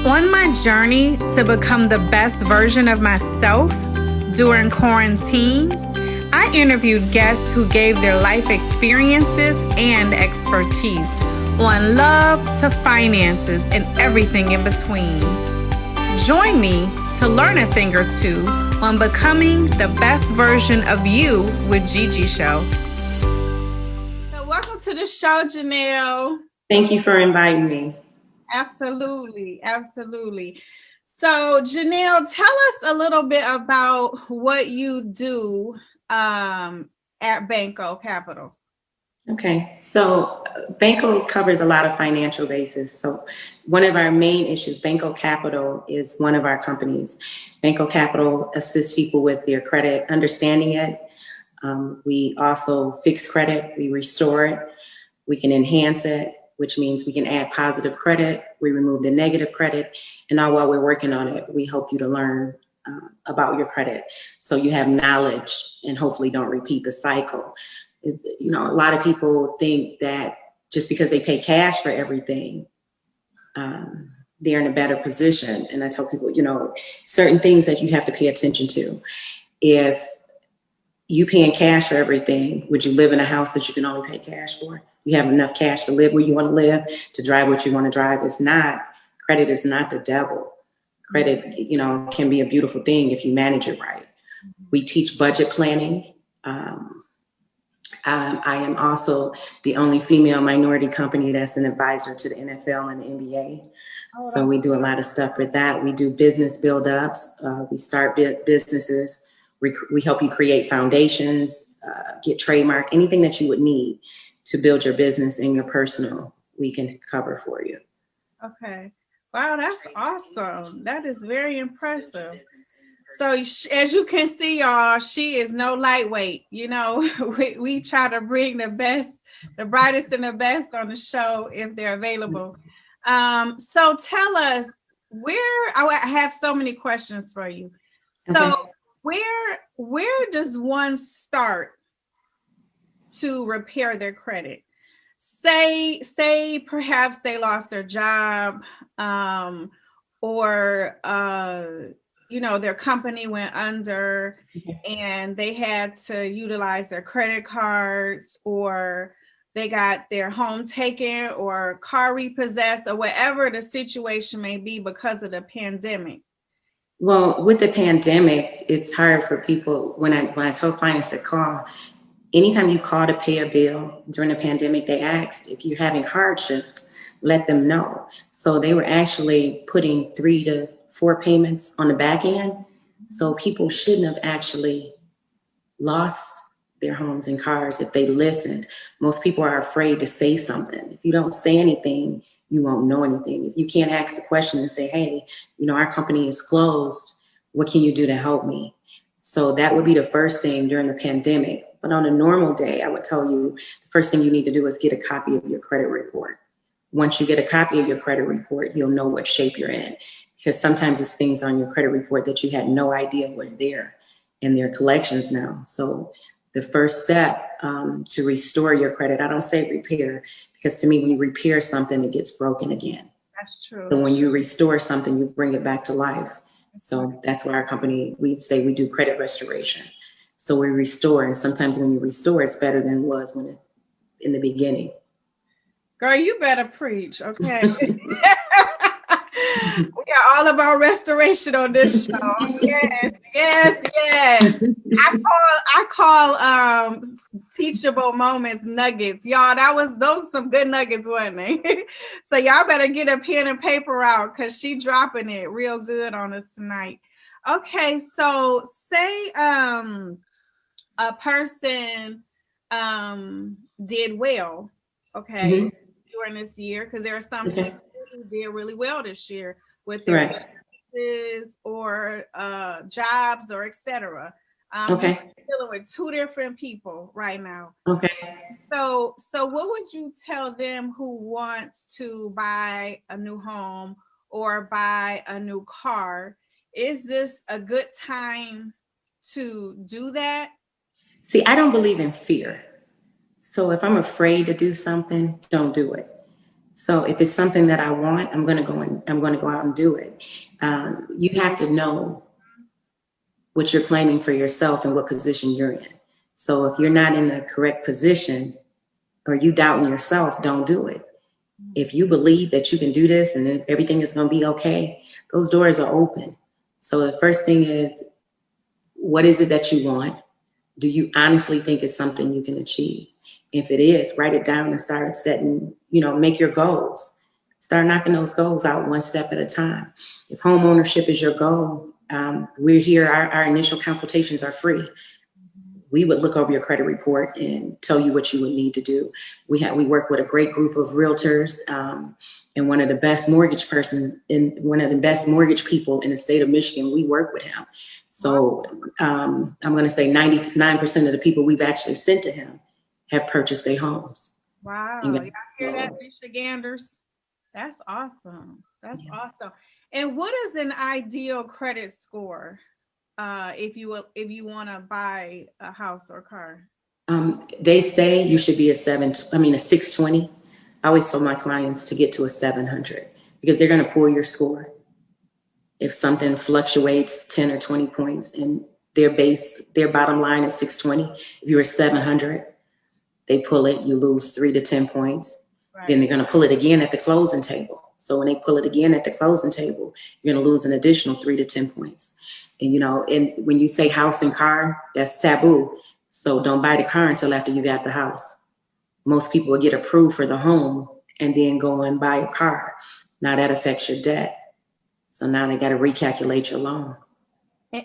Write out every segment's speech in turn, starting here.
On my journey to become the best version of myself during quarantine, I interviewed guests who gave their life experiences and expertise on love to finances and everything in between. Join me to learn a thing or two on becoming the best version of you with Gigi Show. So welcome to the show, Janell. Thank you for inviting me. Absolutely. So, Janell, tell us a little bit about what you do at Banco Capitol. Okay, so Banco covers a lot of financial bases. So one of our main issues, Banco Capitol is one of our companies. Banco Capitol assists people with their credit, understanding it. We also fix credit, we restore it, we can enhance it, which means we can add positive credit, we remove the negative credit, and all while we're working on it, we help you to learn about your credit so you have knowledge and hopefully don't repeat the cycle. A lot of people think that just because they pay cash for everything, they're in a better position. And I tell people, certain things that you have to pay attention to. If you paying cash for everything, would you live in a house that you can only pay cash for? You have enough cash to live where you want to live, to drive what you want to drive. If not, credit is not the devil. Credit, can be a beautiful thing if you manage it right. We teach budget planning. I am also the only female minority company that's an advisor to the NFL and the NBA. So we do a lot of stuff with that. We do business build-ups. We start businesses. We help you create foundations, get trademark, anything that you would need to build your business and your personal, we can cover for you. Okay. Wow, that's awesome. That is very impressive. So as you can see, y'all, she is no lightweight. We try to bring the best, the brightest and the best on the show if they're available. So tell us I have so many questions for you. So okay. Where does one start to repair their credit? Say perhaps they lost their job, or their company went under and they had to utilize their credit cards, or they got their home taken or car repossessed, or whatever the situation may be because of the pandemic. Well, with the pandemic, it's hard for people. When I told clients to call, anytime you call to pay a bill during the pandemic, they asked if you're having hardship, let them know. So they were actually putting 3 to 4 payments on the back end. So people shouldn't have actually lost their homes and cars if they listened. Most people are afraid to say something. If you don't say anything, you won't know anything. If you can't ask a question and say, hey, our company is closed, what can you do to help me? So that would be the first thing during the pandemic. But on a normal day, I would tell you the first thing you need to do is get a copy of your credit report. Once you get a copy of your credit report, you'll know what shape you're in, because sometimes it's things on your credit report that you had no idea were there, and they're collections now. So the first step to restore your credit, I don't say repair, because to me, when you repair something, it gets broken again. That's true. So when you restore something, you bring it back to life. So that's why our company, we say we do credit restoration. So we restore, and sometimes when you restore, it's better than it was when it's in the beginning. Girl, you better preach, okay? We are all about restoration on this show. Yes. I call teachable moments nuggets. Y'all, those are some good nuggets, wasn't they? So y'all better get a pen and paper out, because she dropping it real good on us tonight. Okay, so say a person did well, okay, during this year, because there are some people who did really well this year with their businesses or jobs or etc. We're dealing with 2 different people right now. Okay. So what would you tell them who wants to buy a new home or buy a new car? Is this a good time to do that? See, I don't believe in fear. So if I'm afraid to do something, don't do it. So if it's something that I want, I'm going to go out and do it. You have to know what you're claiming for yourself and what position you're in. So if you're not in the correct position or you doubting yourself, don't do it. If you believe that you can do this and everything is going to be okay, those doors are open. So the first thing is, what is it that you want? Do you honestly think it's something you can achieve? If it is, write it down and start setting, make your goals. Start knocking those goals out one step at a time. If home ownership is your goal, we're here. Our initial consultations are free. We would look over your credit report and tell you what you would need to do. We work with a great group of realtors, and one of the best mortgage people in the state of Michigan. We work with him. So I'm going to say 99% of the people we've actually sent to him have purchased their homes. Wow. Y'all hear that, Michiganders? That's awesome. That's awesome. And what is an ideal credit score if you want to buy a house or car? They say you should be a 620. I always tell my clients to get to a 700 because they're going to pull your score. If something fluctuates 10 or 20 points and their bottom line is 620, if you're a 700, they pull it, you lose 3 to 10 points. Right. Then they're going to pull it again at the closing table. So when they pull it again at the closing table, you're going to lose an additional 3 to 10 points. And, and when you say house and car, that's taboo. So don't buy the car until after you got the house. Most people will get approved for the home and then go and buy a car. Now that affects your debt. So now they got to recalculate your loan.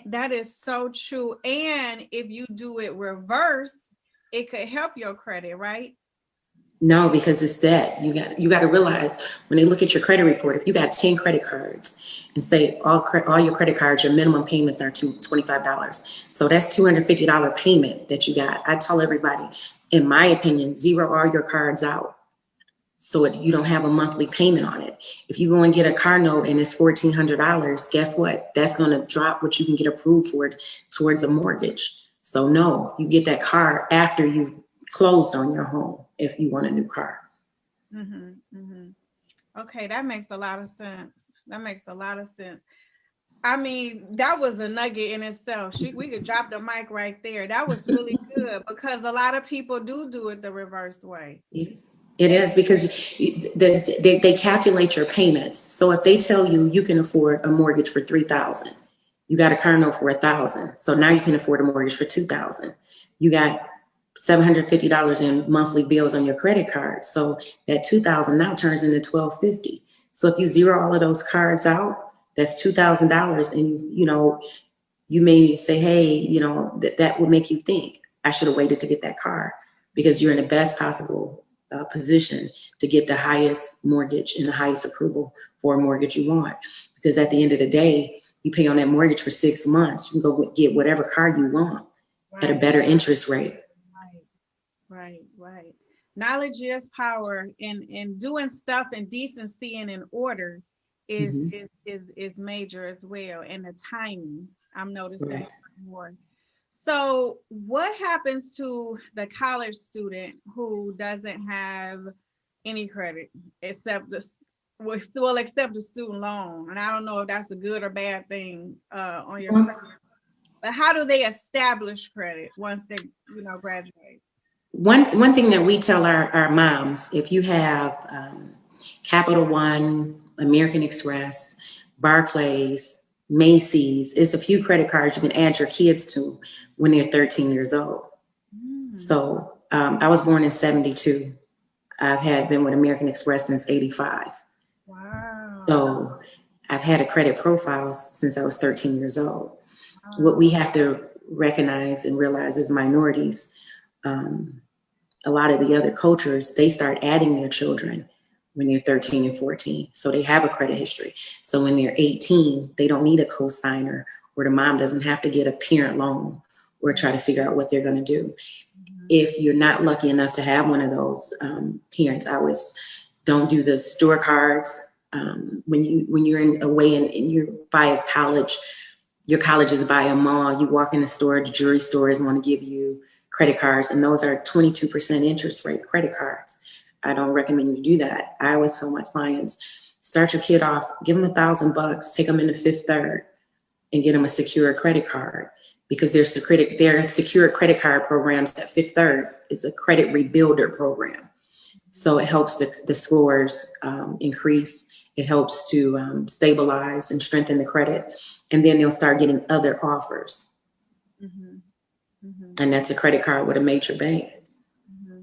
That is so true. And if you do it reverse, it could help your credit, right? No, because it's debt. You got to realize when they look at your credit report, if you got 10 credit cards and say all your credit cards, your minimum payments are $25. So that's $250 payment that you got. I tell everybody, in my opinion, zero all your cards out so you don't have a monthly payment on it. If you go and get a car note and it's $1,400, guess what? That's going to drop what you can get approved for towards a mortgage. So no, you get that car after you've closed on your home if you want a new car. Okay, that makes a lot of sense. I mean, that was a nugget in itself. We could drop the mic right there. That was really good because a lot of people do it the reverse way. Yeah. It is because they calculate your payments. So if they tell you can afford a mortgage for $3,000, you got a car note for $1,000. So now you can afford a mortgage for $2,000. You got $750 in monthly bills on your credit card. So that $2,000 now turns into $1,250. So if you zero all of those cards out, that's $2,000. And you may say, hey, that would make you think I should have waited to get that car because you're in the best possible position to get the highest mortgage and the highest approval for a mortgage you want. Because at the end of the day, you pay on that mortgage for 6 months. You can go get whatever car you want at a better interest rate. Right. Knowledge is power, and doing stuff in decency and in order is major as well. And the timing, I'm noticing that more. So what happens to the college student who doesn't have any credit except the student loan? And I don't know if that's a good or bad thing on your credit. But how do they establish credit once they graduate? One thing that we tell our moms, if you have Capital One, American Express, Barclays, Macy's, it's a few credit cards you can add your kids to when they're 13 years old. So I was born in 72. I've been with American Express since 85. Wow. So I've had a credit profile since I was 13 years old. Wow. What we have to recognize and realize as minorities, a lot of the other cultures, they start adding their children when they're 13 and 14. So they have a credit history. So when they're 18, they don't need a cosigner, or the mom doesn't have to get a parent loan or try to figure out what they're going to do. If you're not lucky enough to have one of those parents, I always don't do the store cards. When you're away and you buy a college, your college is by a mall, you walk in the store, the jewelry stores want to give you credit cards, and those are 22% interest rate credit cards. I don't recommend you do that. I always tell my clients, start your kid off, give them $1,000, take them into Fifth Third and get them a secure credit card, because their secure credit card programs at Fifth Third is a credit rebuilder program. So it helps the scores increase. It helps to stabilize and strengthen the credit. And then they'll start getting other offers. Mm-hmm. Mm-hmm. And that's a credit card with a major bank. Mm-hmm.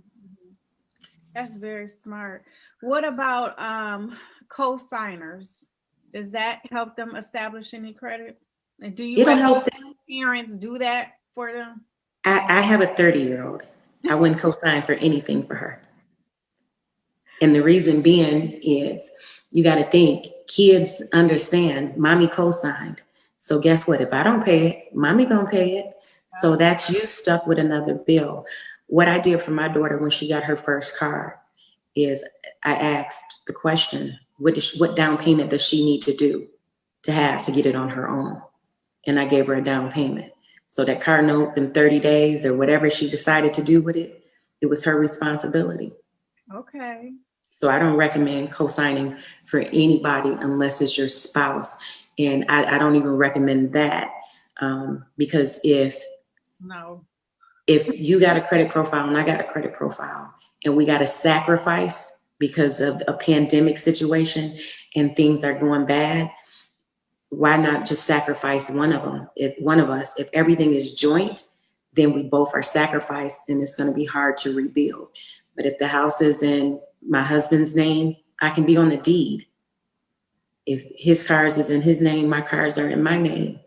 That's very smart. What about co-signers? Does that help them establish any credit? And do you help parents do that for them? I have a 30-year-old. I wouldn't co-sign for anything for her. And the reason being is you got to think, kids understand mommy co-signed. So guess what? If I don't pay it, mommy gonna pay it. So that's you stuck with another bill. What I did for my daughter when she got her first car is I asked the question, what down payment does she need to do to have to get it on her own? And I gave her a down payment. So that car note, them 30 days or whatever she decided to do with it, it was her responsibility. Okay. So I don't recommend co-signing for anybody unless it's your spouse. And I don't even recommend that because if you got a credit profile and I got a credit profile and we got to sacrifice because of a pandemic situation and things are going bad, why not just sacrifice one of them? If everything is joint, then we both are sacrificed and it's going to be hard to rebuild. But if the house is in my husband's name, I can be on the deed. If his cars is in his name, my cars are in my name.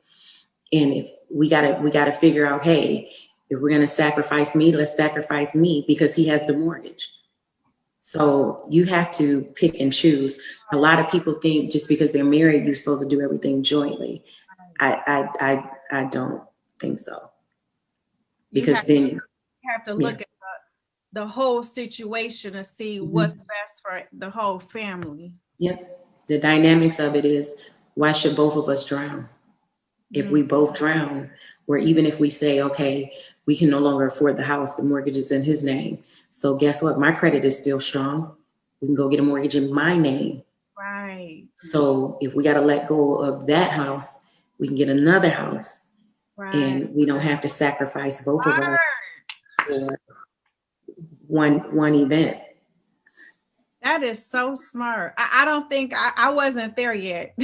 And if we gotta figure out, hey, if we're gonna sacrifice me, let's sacrifice me because he has the mortgage. So you have to pick and choose. A lot of people think just because they're married, you're supposed to do everything jointly. I don't think so. Because then you have to look at the whole situation to see what's best for the whole family. Yep. The dynamics of it is, why should both of us drown? If we both drown, or even if we say, okay, we can no longer afford the house, the mortgage is in his name. So guess what? My credit is still strong. We can go get a mortgage in my name. Right. So if we got to let go of that house, we can get another house. Right. And we don't have to sacrifice both of us for one event. That is so smart. I don't think I wasn't there yet.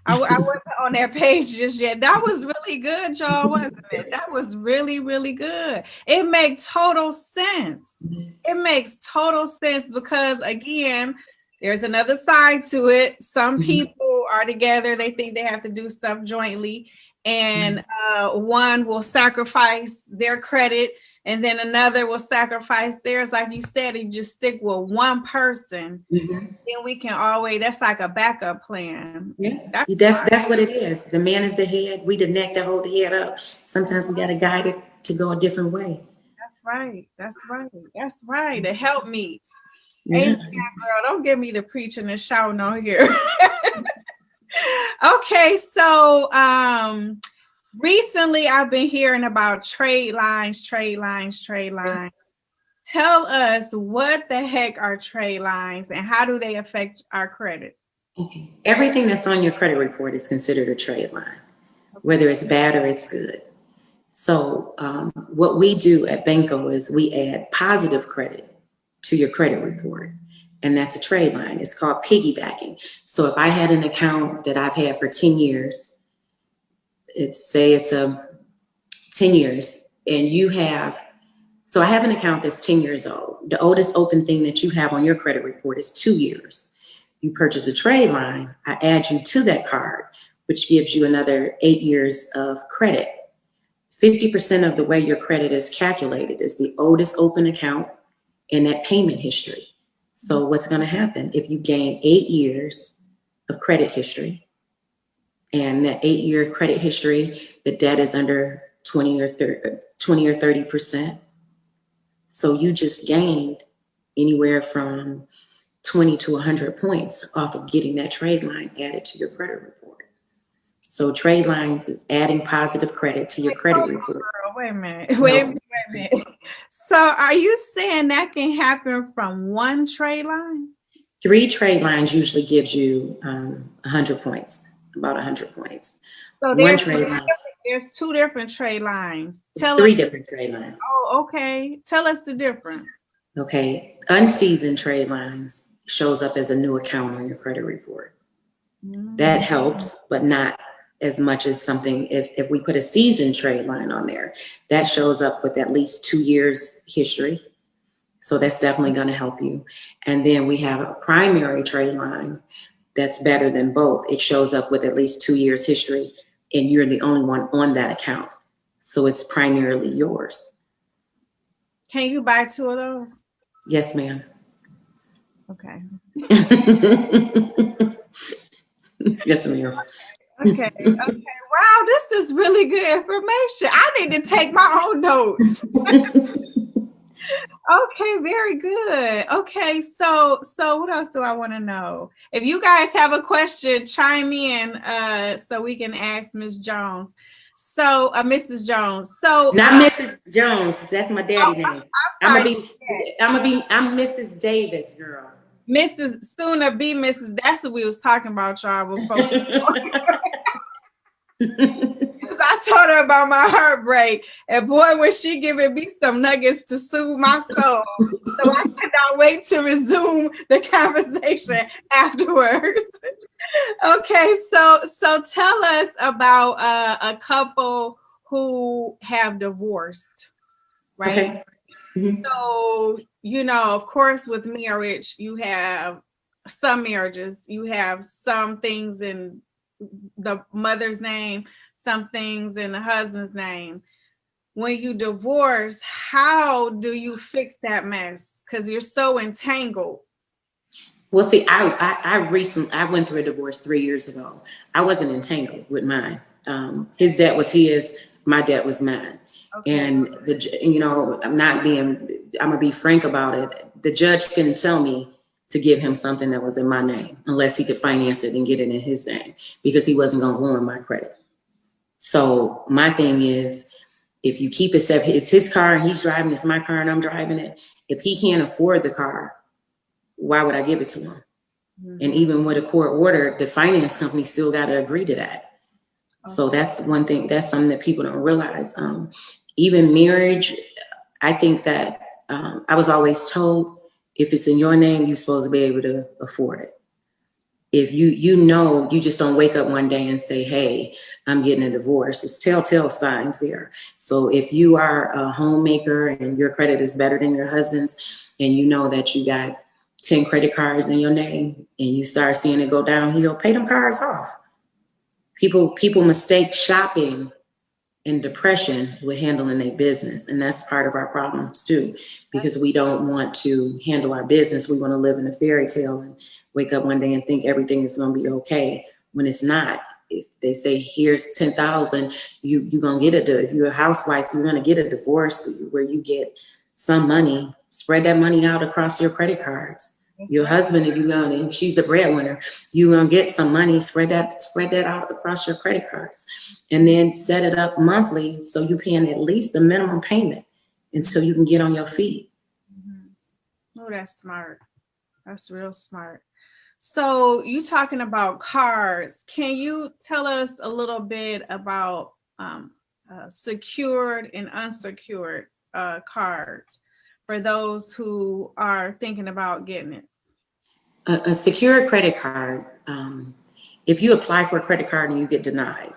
I wasn't on that page just yet. That was really good, y'all, wasn't it? That was really, really good. It makes total sense. It makes total sense because, again, there's another side to it. Some people are together. They think they have to do stuff jointly. And one will sacrifice their credit. And then another will sacrifice theirs. Like you said, you just stick with one person. Then we can always, that's like a backup plan. Yeah, that's what it is. The man is the head. We the neck that hold the head up. Sometimes we got to guide it to go a different way. That's right. That's right. That's right. The help meets. Amen, girl. Don't get me to preaching and shouting on here. Okay, so recently, I've been hearing about trade lines. Tell us what the heck are trade lines and how do they affect our credit? Okay. Everything that's on your credit report is considered a trade line, whether it's bad or it's good. So what we do at Banco is we add positive credit to your credit report, and that's a trade line. It's called piggybacking. So if I had an account that I've had for 10 years, it's 10 years and you have, so I have an account that's 10 years old. The oldest open thing that you have on your credit report is 2 years. You purchase a trade line, I add you to that card, which gives you another 8 years of credit. 50% of the way your credit is calculated is the oldest open account and that payment history. So what's gonna happen if you gain 8 years of credit history, and that 8-year credit history, the debt is under 20 or 30%. So you just gained anywhere from 20 to 100 points off of getting that trade line added to your credit report. So trade lines is adding positive credit to your credit report. Wait a minute. Wait a a minute. So are you saying that can happen from one trade line? 3 trade lines usually gives you 100 points, about 100 points. So One trade line. there's 2 different trade lines. It's 3 different trade lines. Oh, okay. Tell us the difference. Okay. Unseasoned trade lines shows up as a new account on your credit report. That helps, but not as much as something, if we put a seasoned trade line on there, that shows up with at least 2 years history. So that's definitely going to help you. And then we have a primary trade line that's better than both. It shows up with at least 2 years history, and you're the only one on that account. So it's primarily yours. Can you buy 2 of those? Yes, ma'am. Okay. Yes, ma'am. Okay. Wow, this is really good information. I need to take my own notes. Okay, very good. Okay, so what else do I want to know? If you guys have a question, chime in so we can ask Ms. Jones. So, Mrs. Jones. So not Mrs. Jones. That's my daddy name. I'm Mrs. Davis, girl. Mrs. Sooner be Mrs. That's what we was talking about, y'all, before. Because I told her about my heartbreak, and boy, was she giving me some nuggets to soothe my soul. So I cannot wait to resume the conversation afterwards. Okay, so tell us about a couple who have divorced, right? Okay. Mm-hmm. So, of course, with marriage, you have some marriages, you have some things in the mother's name, some things in the husband's name. When you divorce, how do you fix that mess? Because you're so entangled. Well, see, I went through a divorce 3 years ago. I wasn't entangled with mine. His debt was his, my debt was mine. Okay. And I'm gonna be frank about it. The judge couldn't tell me to give him something that was in my name unless he could finance it and get it in his name, because he wasn't gonna ruin my credit. So my thing is, if you keep it, it's his car and he's driving, it's my car and I'm driving it. If he can't afford the car, why would I give it to him? Mm-hmm. And even with a court order, the finance company still got to agree to that. Okay. So that's one thing, that's something that people don't realize. Even marriage, I think that I was always told, if it's in your name, you're supposed to be able to afford it. If you just don't wake up one day and say, hey, I'm getting a divorce. It's telltale signs there. So if you are a homemaker and your credit is better than your husband's, and you know that you got 10 credit cards in your name and you start seeing it go downhill, pay them cards off. People mistake shopping and depression with handling their business. And that's part of our problems too, because we don't want to handle our business. We want to live in a fairy tale and wake up one day and think everything is going to be okay when it's not. If they say, here's 10,000, you're going to get it. If you're a housewife, you're going to get a divorce where you get some money, spread that money out across your credit cards. Your husband, if she's the breadwinner, you're gonna get some money, spread that out across your credit cards, and then set it up monthly so you're paying at least the minimum payment until you can get on your feet. Mm-hmm. Oh, that's smart. That's real smart. So you talking about cards? Can you tell us a little bit about secured and unsecured cards for those who are thinking about getting it? A secured credit card, if you apply for a credit card and you get denied,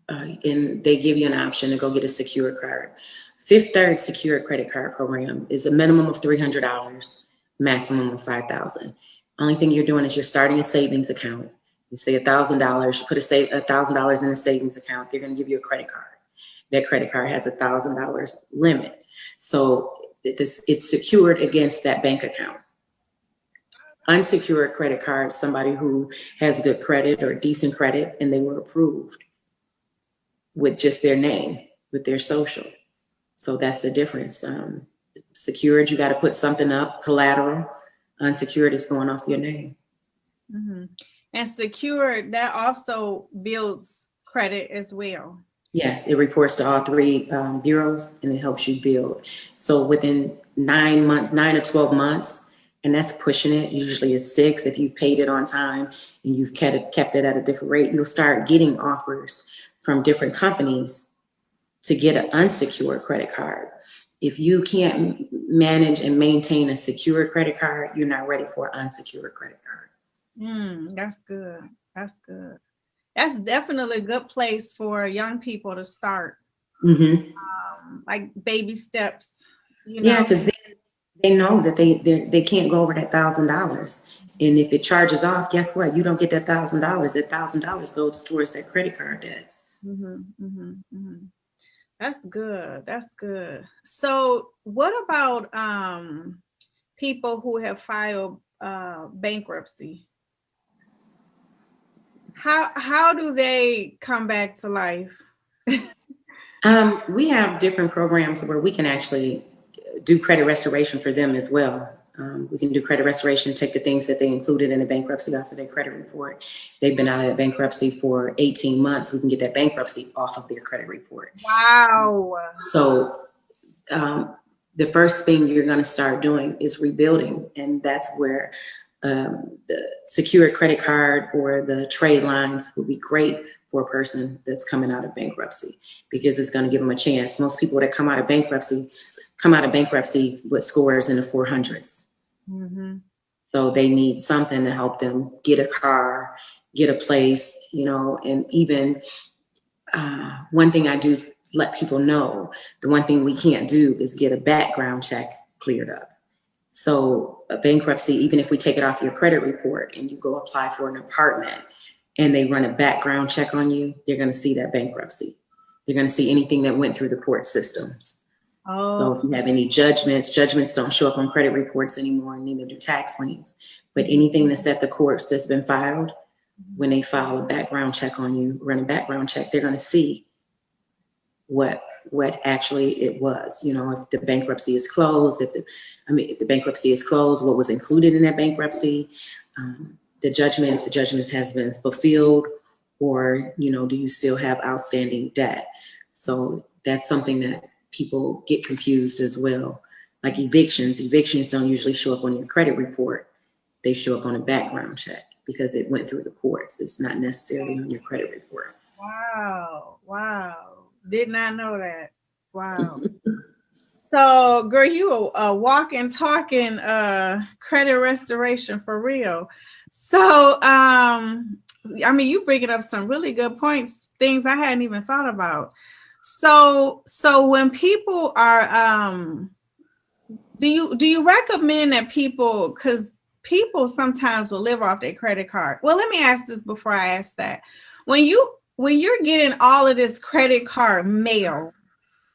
and they give you an option to go get a secured card. Fifth Third Secured Credit Card Program is a minimum of $300, maximum of $5,000. Only thing you're doing is you're starting a savings account. You say $1,000, you put $1,000 in a savings account, they're gonna give you a credit card. That credit card has $1,000 limit. So it's secured against that bank account. Unsecured credit card, somebody who has good credit or decent credit and they were approved with just their name, with their social. So that's the difference. Secured, you got to put something up, collateral. Unsecured is going off your name. Mm-hmm. And secured, that also builds credit as well. Yes, it reports to all three bureaus, and it helps you build. So within 9 to 12 months, and that's pushing it. Usually it's 6 if you've paid it on time and you've kept it at a different rate. You'll start getting offers from different companies to get an unsecured credit card. If you can't manage and maintain a secure credit card, you're not ready for an unsecured credit card. That's good. That's good. That's definitely a good place for young people to start. Like baby steps. Yeah, because they know that they can't go over that $1,000, and if it charges off, guess what? You don't get that $1,000. That $1,000 goes towards that credit card debt. That's good. That's good. So, what about people who have filed bankruptcy? How do they come back to life? We have different programs where we can actually do credit restoration for them as well. We can do credit restoration, take the things that they included in the bankruptcy off of their credit report. They've been out of that bankruptcy for 18 months. We can get that bankruptcy off of their credit report. Wow. So the first thing you're going to start doing is rebuilding. And that's where the secured credit card or the trade lines would be great for a person that's coming out of bankruptcy, because it's going to give them a chance. Most people that come out of bankruptcy with scores in the 400s. So they need something to help them get a car, get a place, and even one thing I do let people know, the one thing we can't do is get a background check cleared up. So a bankruptcy, even if we take it off your credit report and you go apply for an apartment and they run a background check on you, they're going to see that bankruptcy. They're going to see anything that went through the court systems. So if you have any judgments don't show up on credit reports anymore, and neither do tax liens. But anything that's at the courts that's been filed, when they file a background check on you, run a background check, they're going to see what actually it was. If the bankruptcy is closed, if the bankruptcy is closed, what was included in that bankruptcy, if the judgment has been fulfilled, or, do you still have outstanding debt? So that's something that people get confused as well. Like evictions don't usually show up on your credit report. They show up on a background check because it went through the courts. It's not necessarily on your credit report. Wow. Did not know that. Wow. So, girl, you a walking, talking credit restoration for real. So, you bringing up some really good points, things I hadn't even thought about. So when people are, do you recommend that people, because people sometimes will live off their credit card. Well, let me ask this before I ask that. When you're getting all of this credit card mail,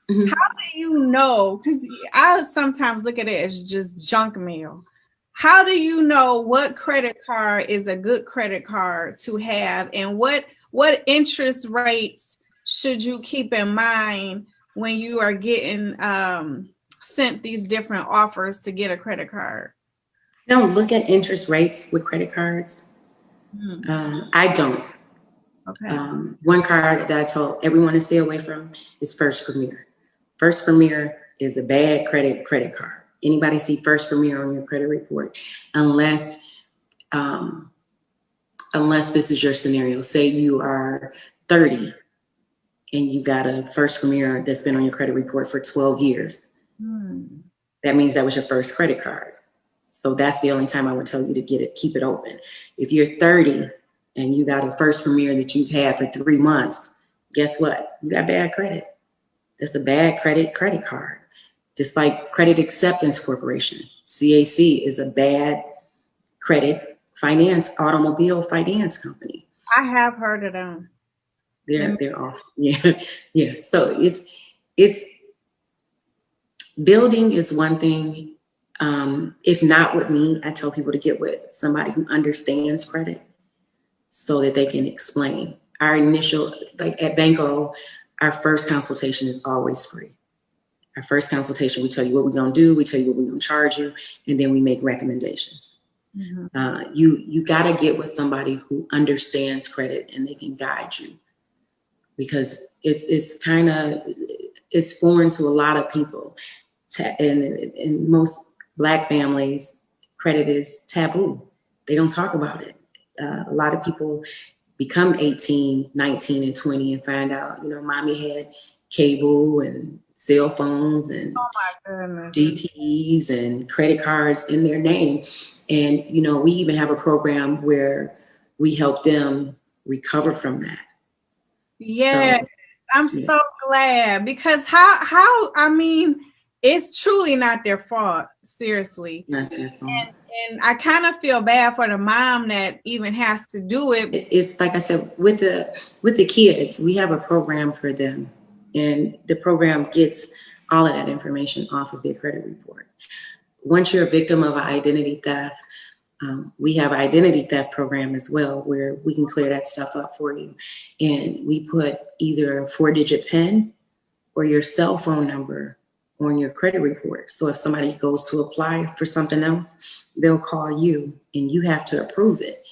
how do you know? Because I sometimes look at it as just junk mail. How do you know what credit card is a good credit card to have, and what interest rates should you keep in mind when you are getting sent these different offers to get a credit card? Don't look at interest rates with credit cards. I don't. Okay. One card that I told everyone to stay away from is First Premier. First Premier is a bad credit card. Anybody see First Premier on your credit report, unless this is your scenario. Say you are 30 and you got a First Premier that's been on your credit report for 12 years. That means that was your first credit card. So that's the only time I would tell you to keep it open. If you're 30 and you got a First Premier that you've had for 3 months, guess what? You got bad credit. That's a bad credit card. Just like Credit Acceptance Corporation, CAC is a bad credit automobile finance company. I have heard of them. They're off. Yeah. So it's building is one thing. If not with me, I tell people to get with somebody who understands credit so that they can explain. Our initial, like at Banco, our first consultation is always free. Our first consultation, we tell you what we're going to do, we tell you what we're going to charge you, and then we make recommendations. You got to get with somebody who understands credit and they can guide you. because it's kind of, it's foreign to a lot of people. In most Black families, credit is taboo. They don't talk about it. A lot of people become 18, 19, and 20 and find out, mommy had cable and cell phones and DTEs and credit cards in their name. And, we even have a program where we help them recover from that. Yeah, so, I'm so glad, because I mean, it's truly not their fault. Seriously. Not their fault. And I kind of feel bad for the mom that even has to do it. It's like I said, with the kids, we have a program for them, and the program gets all of that information off of their credit report. Once you're a victim of an identity theft, we have an identity theft program as well, where we can clear that stuff up for you. And we put either a 4-digit PIN or your cell phone number on your credit report. So if somebody goes to apply for something else, they'll call you and you have to approve it.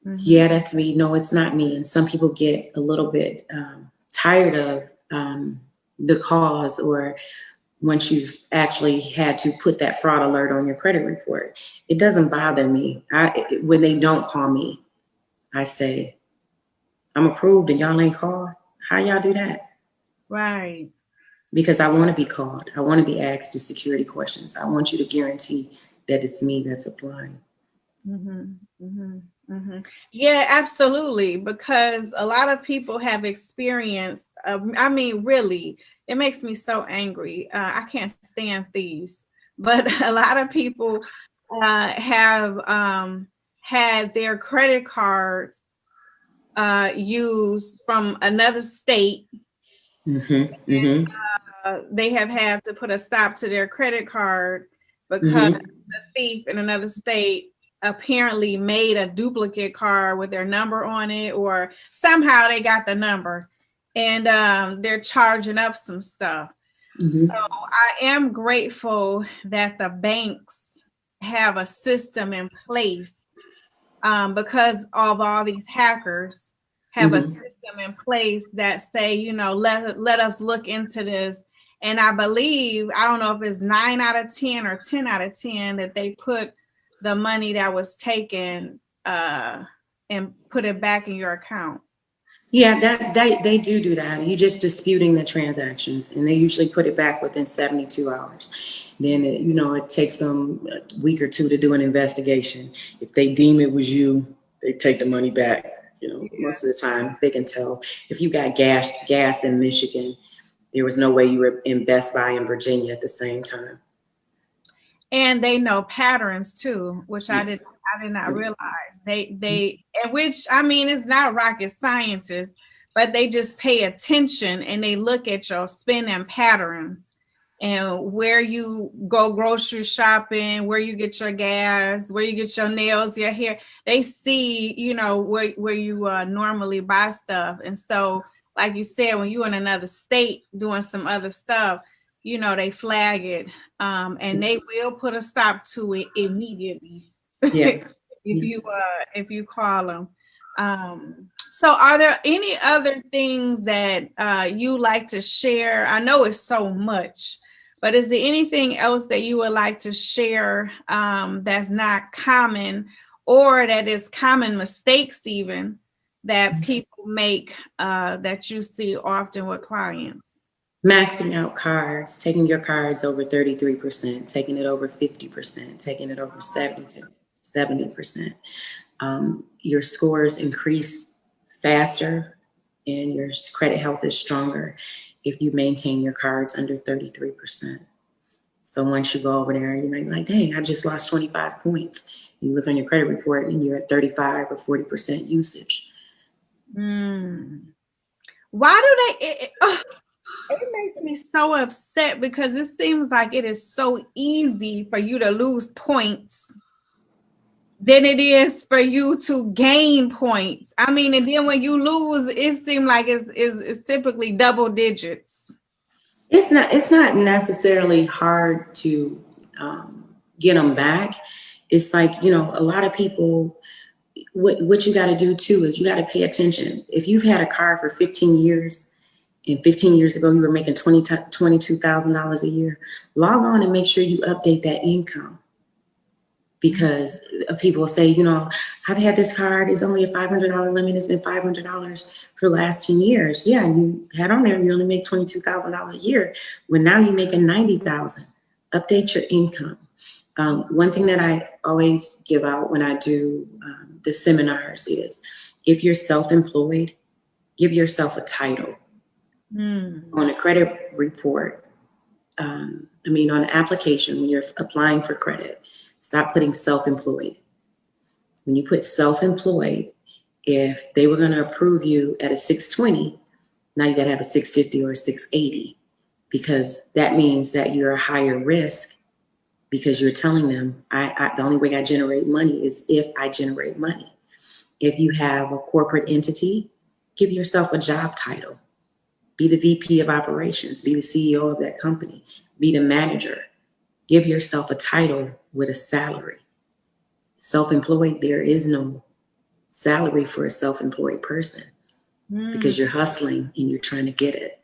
Mm-hmm. Yeah, that's me. No, it's not me. And some people get a little bit tired of the cause, or once you've actually had to put that fraud alert on your credit report. It doesn't bother me. When they don't call me, I say, I'm approved and y'all ain't called. How y'all do that? Right. Because I want to be called. I want to be asked the security questions. I want you to guarantee that it's me that's applying. Mm-hmm. Mm-hmm. Mm-hmm. Yeah, absolutely. Because a lot of people have experienced, really, it makes me so angry. I can't stand thieves, but a lot of people have had their credit cards used from another state. Mm-hmm. And, they have had to put a stop to their credit card because the thief in another state apparently made a duplicate card with their number on it, or somehow they got the number, and they're charging up some stuff. Mm-hmm. So I am grateful that the banks have a system in place, because of all these hackers have a system in place that say, let us look into this. And I believe, I don't know if it's 9 out of 10 or 10 out of 10 that they put the money that was taken and put it back in your account. Yeah, they do that. You're just disputing the transactions, and they usually put it back within 72 hours. Then, it takes them a week or two to do an investigation. If they deem it was you, they take the money back. Most of the time they can tell. If you got gas in Michigan, there was no way you were in Best Buy in Virginia at the same time. And they know patterns too, which I did not realize. They which, I mean, it's not rocket scientists, but they just pay attention and they look at your spending patterns and where you go grocery shopping, where you get your gas, where you get your nails, your hair. They see, where you normally buy stuff. And so, like you said, when you're in another state doing some other stuff, they flag it, and they will put a stop to it immediately. Yeah. if you call them. So are there any other things that you like to share? I know it's so much, but is there anything else that you would like to share that's not common, or that is common mistakes even that people make that you see often with clients? Maxing out cards, taking your cards over 33%, taking it over 50%, taking it over 70%. Your scores increase faster and your credit health is stronger if you maintain your cards under 33%. So once you go over there, you might be like, dang, I just lost 25 points. You look on your credit report and you're at 35 or 40% usage. Why do they... It makes me so upset, because it seems like it is so easy for you to lose points than it is for you to gain points. I mean, and then when you lose, it seems like it's typically double digits. It's not necessarily hard to get them back. It's like, a lot of people what you got to do too is you got to pay attention. If you've had a car for 15 years, and 15 years ago you were making $22,000 a year, log on and make sure you update that income. Because people say, you know, I've had this card, it's only a $500 limit, it's been $500 for the last 10 years. Yeah, you had on there, you only make $22,000 a year. When now you're making $90,000. Update your income. One thing that I always give out when I do the seminars is, if you're self-employed, give yourself a title. On a credit report, on an application, when you're applying for credit, stop putting self-employed. When you put self-employed, if they were going to approve you at a 620, now you got to have a 650 or a 680, because that means that you're a higher risk, because you're telling them, the only way I generate money is if I generate money. If you have a corporate entity, give yourself a job title. Be the VP of operations, be the CEO of that company, be the manager. Give yourself a title with a salary. Self-employed, there is no salary for a self-employed person, because you're hustling and you're trying to get it.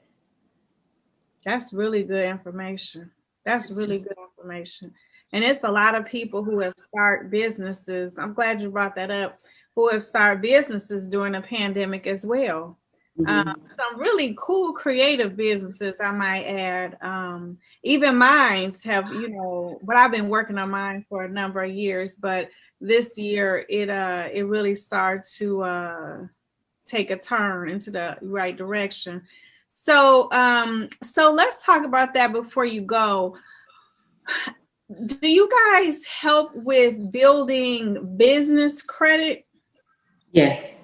That's really good information. That's really good information. And it's a lot of people who have started businesses. I'm glad you brought that up, who have started businesses during the pandemic as well. Some really cool creative businesses, I might add. Even mines have, but I've been working on mine for a number of years, but this year it really started to take a turn into the right direction. So let's talk about that before you go. Do you guys help with building business credit? Yes.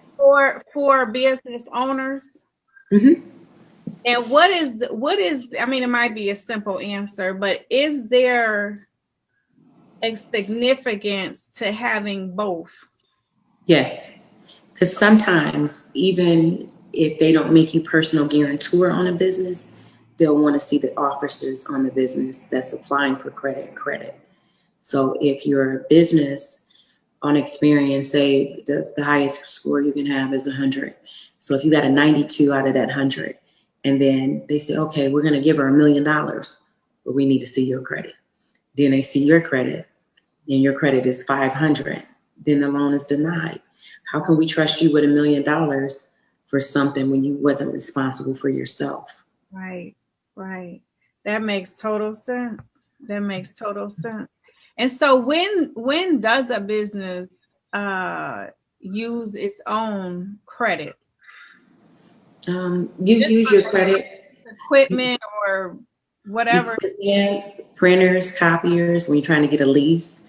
For business owners? And what is, it might be a simple answer, but is there a significance to having both? Yes, because sometimes even if they don't make you personal guarantor on a business, they'll want to see the officers on the business that's applying for credit. So if your business on experience, say the highest score you can have is 100. So if you got a 92 out of that 100, and then they say, okay, we're going to give her $1 million, but we need to see your credit. Then they see your credit, and your credit is 500. Then the loan is denied. How can we trust you with $1 million for something when you wasn't responsible for yourself? Right. That makes total sense. And so when does a business use its own credit? You use your credit. Equipment or whatever. Yeah, printers, copiers, when you're trying to get a lease,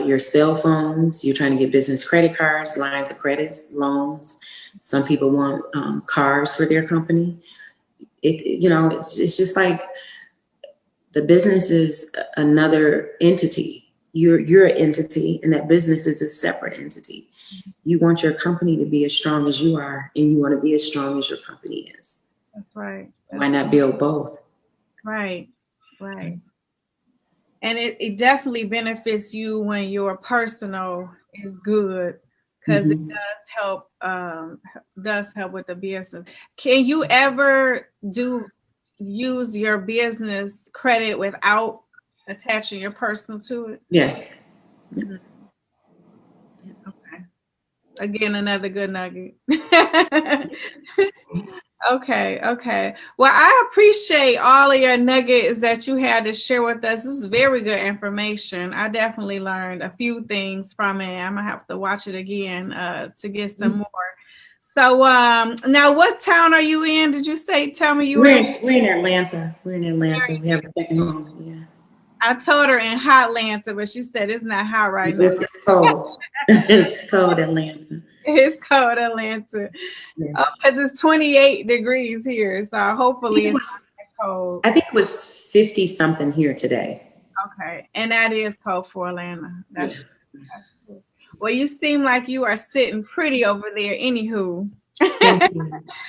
your cell phones, you're trying to get business credit cards, lines of credits, loans. Some people want cars for their company. It's just like the business is another entity. You're an entity, and that business is a separate entity. You want your company to be as strong as you are, and you want to be as strong as your company is. That's right. Why not build both? Right. And it definitely benefits you when your personal is good, because it does help with the business. Can you ever use your business credit without attaching your personal to it? Yes. Okay. Again, another good nugget. Okay. Well, I appreciate all of your nuggets that you had to share with us. This is very good information. I definitely learned a few things from it. I'm gonna have to watch it again to get some more. So now, what town are you in? Did you say? Tell me you. We're in Atlanta. We have a second home. Yeah. I told her in hot Atlanta, but she said it's not hot right now. It's cold. It's cold Atlanta. It's cold Atlanta. Because it's 28 degrees here. So hopefully it's not cold. I think it was 50 something here today. Okay. And that is cold for Atlanta. That's true. Well, you seem like you are sitting pretty over there. Anywho.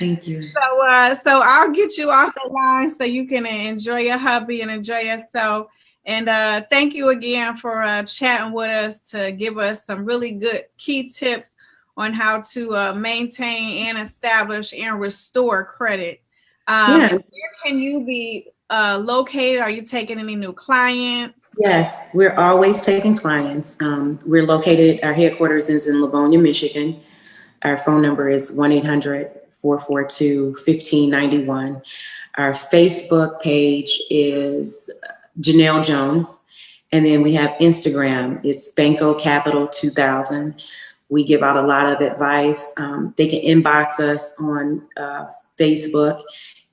Thank you. So I'll get you off the line so you can enjoy your hubby and enjoy yourself. And thank you again for chatting with us to give us some really good key tips on how to maintain and establish and restore credit. Where can you be located? Are you taking any new clients? Yes, we're always taking clients. We're located, our headquarters is in Livonia, Michigan. Our phone number is 1-800-442-1591. Our Facebook page is Janell Jones. And then we have Instagram. It's Banco Capitol 2000. We give out a lot of advice. They can inbox us on Facebook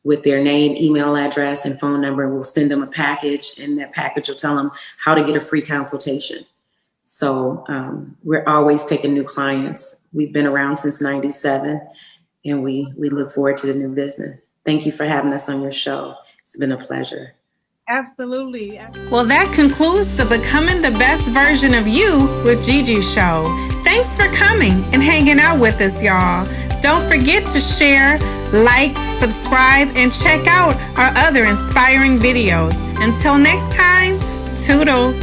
with their name, email address, and phone number. We'll send them a package, and that package will tell them how to get a free consultation. So we're always taking new clients. We've been around since '97, and we look forward to the new business. Thank you for having us on your show. It's been a pleasure. Absolutely. Well, that concludes the Becoming the Best Version of You with Gigi show. Thanks for coming and hanging out with us, y'all. Don't forget to share, like, subscribe, and check out our other inspiring videos. Until next time, toodles.